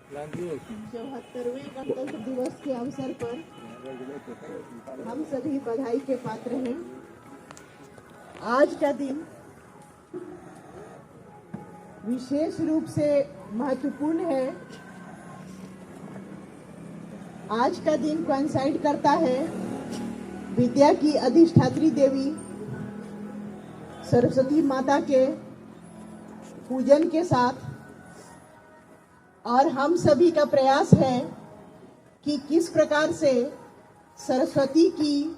74वें गणतंत्र दिवस के अवसर पर हम सभी बधाई के पात्र हैं। आज का दिन विशेष रूप से महत्वपूर्ण है। आज का दिन कोइंसाइड करता है विद्या की अधिष्ठात्री देवी सरस्वती माता के पूजन के साथ, और हम सभी का प्रयास है कि किस प्रकार से सरस्वती की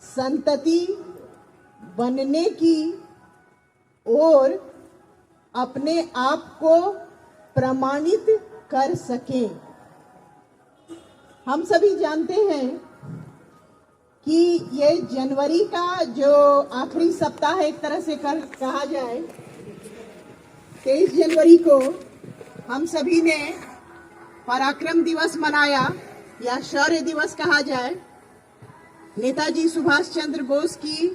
संतति बनने की ओर अपने आप को प्रमाणित कर सकें। हम सभी जानते हैं कि ये जनवरी का जो आखिरी सप्ताह है, एक तरह से कहा जाए, 23 जनवरी को हम सभी ने पराक्रम दिवस मनाया या शौर्य दिवस कहा जाए। नेताजी सुभाष चंद्र बोस की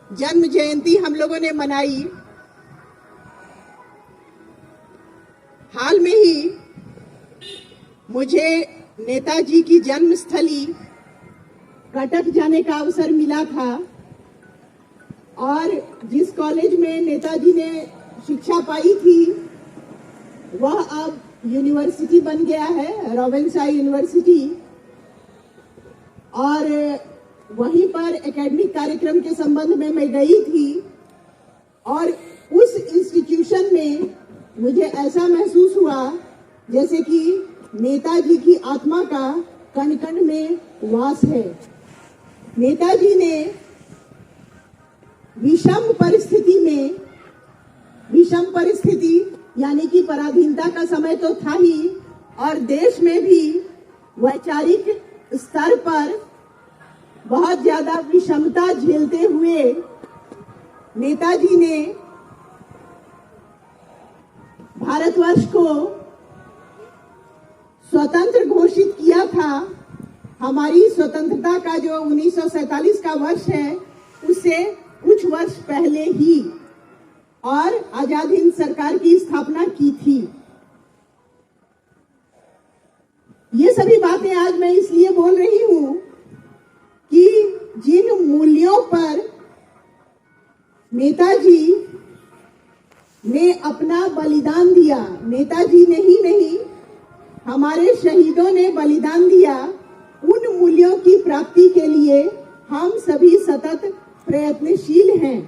जन्म जयंती हम लोगों ने मनाई। हाल में ही मुझे नेताजी की जन्मस्थली कटक जाने का अवसर मिला था, और जिस कॉलेज में नेताजी ने शिक्षा पाई थी वह अब यूनिवर्सिटी बन गया है, रोवेंसा यूनिवर्सिटी, और वहीं पर एकेडमिक कार्यक्रम के संबंध में मैं गई थी। और उस इंस्टीट्यूशन में मुझे ऐसा महसूस हुआ जैसे कि नेताजी की आत्मा का कण कण में वास है। नेताजी ने विषम परिस्थिति यानी कि पराधीनता का समय तो था ही, और देश में भी वैचारिक स्तर पर बहुत ज्यादा विषमता झेलते हुए नेताजी ने भारतवर्ष को स्वतंत्र घोषित किया था। हमारी स्वतंत्रता का जो 1947 का वर्ष है उससे कुछ वर्ष पहले ही, और आजाद हिंद सरकार की स्थापना की थी। ये सभी बातें आज मैं इसलिए बोल रही हूं कि जिन मूल्यों पर नेताजी ने अपना बलिदान दिया, नेताजी ने ही नहीं हमारे शहीदों ने बलिदान दिया, उन मूल्यों की प्राप्ति के लिए हम सभी सतत प्रयत्नशील हैं।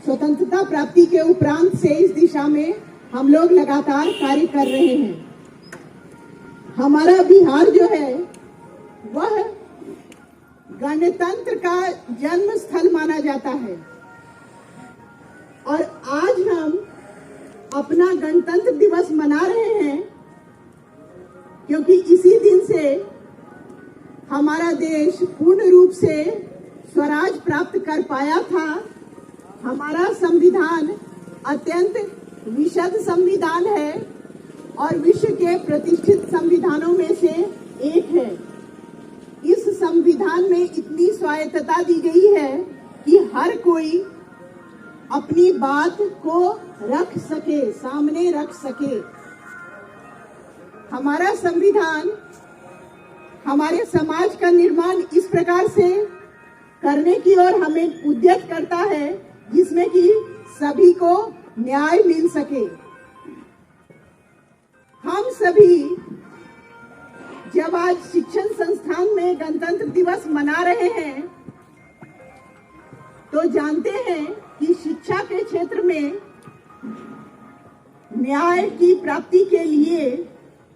स्वतंत्रता प्राप्ति के उपरांत से इस दिशा में हम लोग लगातार कार्य कर रहे हैं। हमारा बिहार जो है वह गणतंत्र का जन्म स्थल माना जाता है, और आज हम अपना गणतंत्र दिवस मना रहे हैं क्योंकि इसी दिन से हमारा देश पूर्ण रूप से स्वराज प्राप्त कर पाया था। हमारा संविधान अत्यंत विशद संविधान है और विश्व के प्रतिष्ठित संविधानों में से एक है। इस संविधान में इतनी स्वायत्तता दी गई है कि हर कोई अपनी बात को रख सके, सामने रख सके। हमारा संविधान हमारे समाज का निर्माण इस प्रकार से करने की ओर हमें उद्यत करता है जिसमें कि सभी को न्याय मिल सके। हम सभी जब आज शिक्षण संस्थान में गणतंत्र दिवस मना रहे हैं तो जानते हैं कि शिक्षा के क्षेत्र में न्याय की प्राप्ति के लिए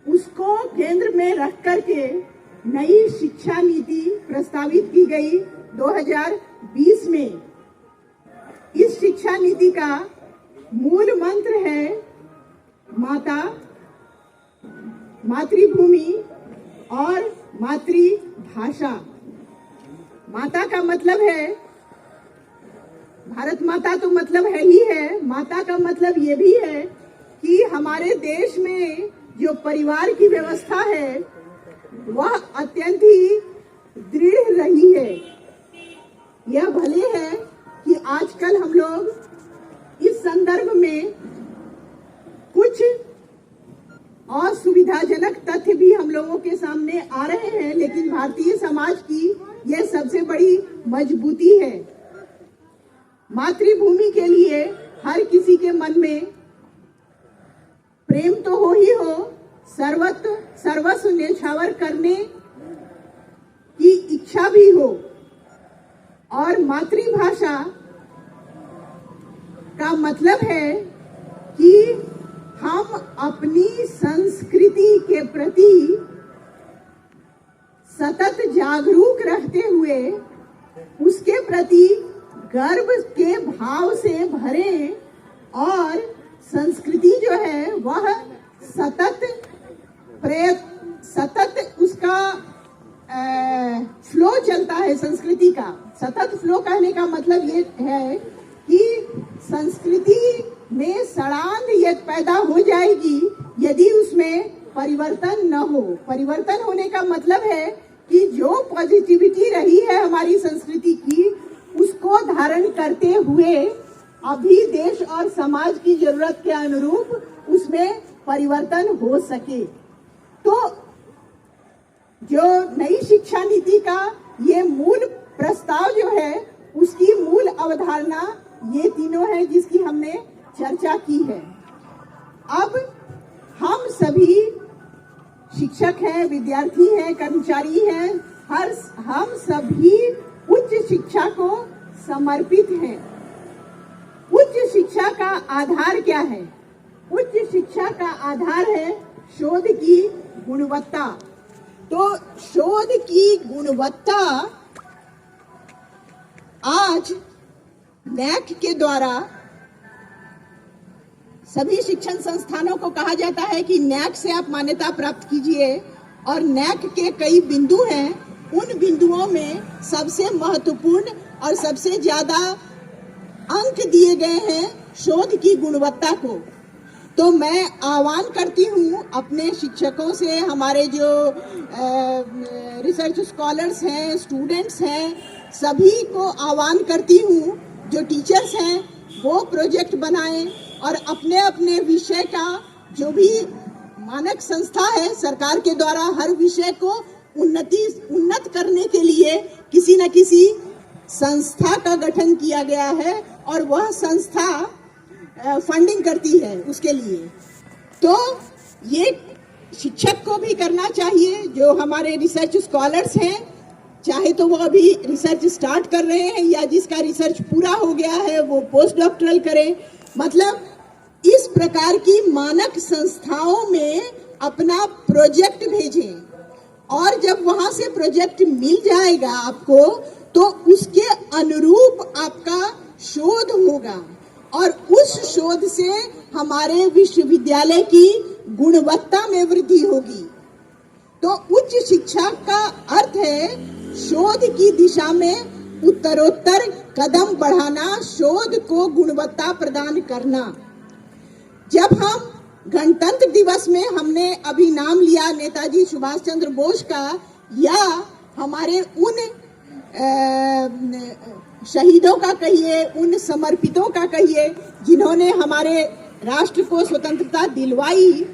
उसको केंद्र में रख करके नई शिक्षा नीति प्रस्तावित की गई 2020 में। इस शिक्षा नीति का मूल मंत्र है माता, मातृभूमि और मातृभाषा। माता का मतलब है भारत माता, तो मतलब है ही है। माता का मतलब ये भी है कि हमारे देश में जो परिवार की व्यवस्था है वह अत्यंत ही दृढ़ रही है। यह भले है कि आजकल हम लोग इस संदर्भ में कुछ असुविधाजनक तथ्य भी हम लोगों के सामने आ रहे हैं, लेकिन भारतीय समाज की यह सबसे बड़ी मजबूती है। मातृभूमि के लिए हर किसी के मन में प्रेम तो हो ही हो, सर्वस्व न्यौछावर करने की इच्छा भी हो, और मातृभाषा का मतलब है कि हम अपनी संस्कृति के प्रति सतत जागरूक रहते हुए उसके प्रति गर्व के भाव से भरे, और संस्कृति जो है वह सतत उसका फ्लो चलता है। संस्कृति का सतत फ्लो कहने का मतलब ये है कि संस्कृति में सड़ांध ये पैदा हो जाएगी यदि उसमें परिवर्तन न हो। परिवर्तन होने का मतलब है कि जो पॉजिटिविटी रही है हमारी संस्कृति की, उसको धारण करते हुए अभी देश और समाज की जरूरत के अनुरूप उसमें परिवर्तन हो सके। तो जो नई शिक्षा नीति का ये मूल प्रस्ताव जो है, उसकी मूल अवधारणा ये तीनों है जिसकी हमने चर्चा की है। अब हम सभी शिक्षक हैं, विद्यार्थी हैं, कर्मचारी हैं, हम सभी उच्च शिक्षा को समर्पित हैं। उच्च शिक्षा का आधार क्या है? उच्च शिक्षा का आधार है शोध की गुणवत्ता। तो शोध की गुणवत्ता आज नैक के द्वारा सभी शिक्षण संस्थानों को कहा जाता है कि नैक से आप मान्यता प्राप्त कीजिए, और नैक के कई बिंदु हैं। उन बिंदुओं में सबसे महत्वपूर्ण और सबसे ज्यादा अंक दिए गए हैं शोध की गुणवत्ता को। तो मैं आह्वान करती हूँ अपने शिक्षकों से, हमारे जो रिसर्च स्कॉलर्स हैं, स्टूडेंट्स हैं, सभी को आह्वान करती हूँ, जो टीचर्स हैं वो प्रोजेक्ट बनाएं और अपने अपने विषय का, जो भी मानक संस्था है सरकार के द्वारा हर विषय को उन्नत करने के लिए किसी न किसी संस्था का गठन किया गया है, और वह संस्था फंडिंग करती है उसके लिए। तो ये शिक्षक को भी करना चाहिए, जो हमारे रिसर्च स्कॉलर्स हैं, चाहे तो वो अभी रिसर्च स्टार्ट कर रहे हैं या जिसका रिसर्च पूरा हो गया है वो पोस्ट डॉक्टरल करे। मतलब इस प्रकार की मानक संस्थाओं में अपना प्रोजेक्ट भेजें, और जब वहां से प्रोजेक्ट मिल जाएगा आपको, तो उसके अनुरूप आपका शोध होगा, और उस शोध से हमारे विश्वविद्यालय की गुणवत्ता में वृद्धि होगी। तो उच्च शिक्षा का अर्थ है शोध की दिशा में उत्तरोत्तर कदम बढ़ाना, शोध को गुणवत्ता प्रदान करना। जब हम गणतंत्र दिवस में हमने अभी नाम लिया नेताजी सुभाष चंद्र बोस का, या हमारे उन शहीदों का कहिए, उन समर्पितों का कहिए जिन्होंने हमारे राष्ट्र को स्वतंत्रता दिलवाई,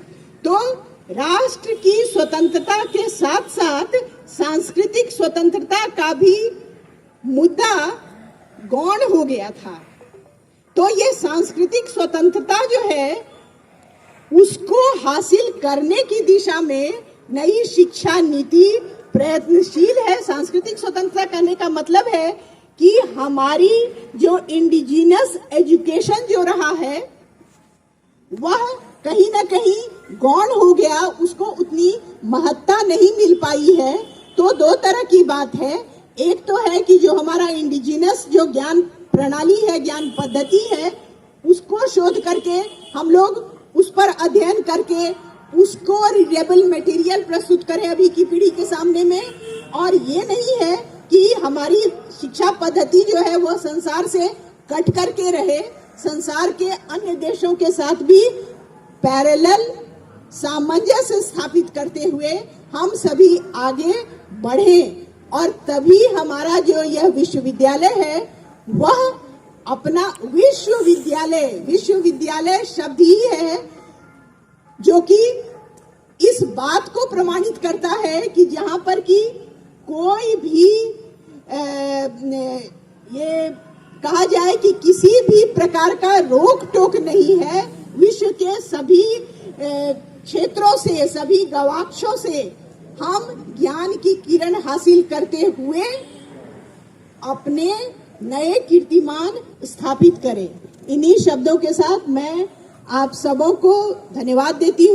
तो राष्ट्र की स्वतंत्रता के साथ साथ सांस्कृतिक स्वतंत्रता का भी मुद्दा गौण हो गया था। तो ये सांस्कृतिक स्वतंत्रता जो है उसको हासिल करने की दिशा में नई शिक्षा नीति प्रयत्नशील है। सांस्कृतिक स्वतंत्रता करने का मतलब है कि हमारी जो इंडिजिनस एजुकेशन जो रहा है वह कहीं ना कहीं गौण हो गया, उसको उतनी महत्ता नहीं मिल पाई है। तो दो तरह की बात है, एक तो है कि जो हमारा इंडिजिनस जो ज्ञान प्रणाली है, ज्ञान पद्धति है, उसको शोध करके हम लोग उस पर अध्ययन करके उसको रीडेबल मटेरियल प्रस्तुत करें अभी की पीढ़ी के सामने में। और ये नहीं है कि हमारी शिक्षा पद्धति जो है वो संसार से कट करके रहे, संसार के अन्य देशों के साथ भी पैरेलल सामंजस्य स्थापित करते हुए हम सभी आगे बढ़ें, और तभी हमारा जो यह विश्वविद्यालय है वह अपना विश्वविद्यालय शब्द ही है जो कि इस बात को प्रमाणित करता है कि जहां पर कि कोई भी ये कहा जाए कि किसी भी प्रकार का रोक टोक नहीं है, विश्व के सभी क्षेत्रों से, सभी गवाक्षों से हम ज्ञान की किरण हासिल करते हुए अपने नए कीर्तिमान स्थापित करें। इन्हीं शब्दों के साथ मैं आप सबों को धन्यवाद देती हूँ।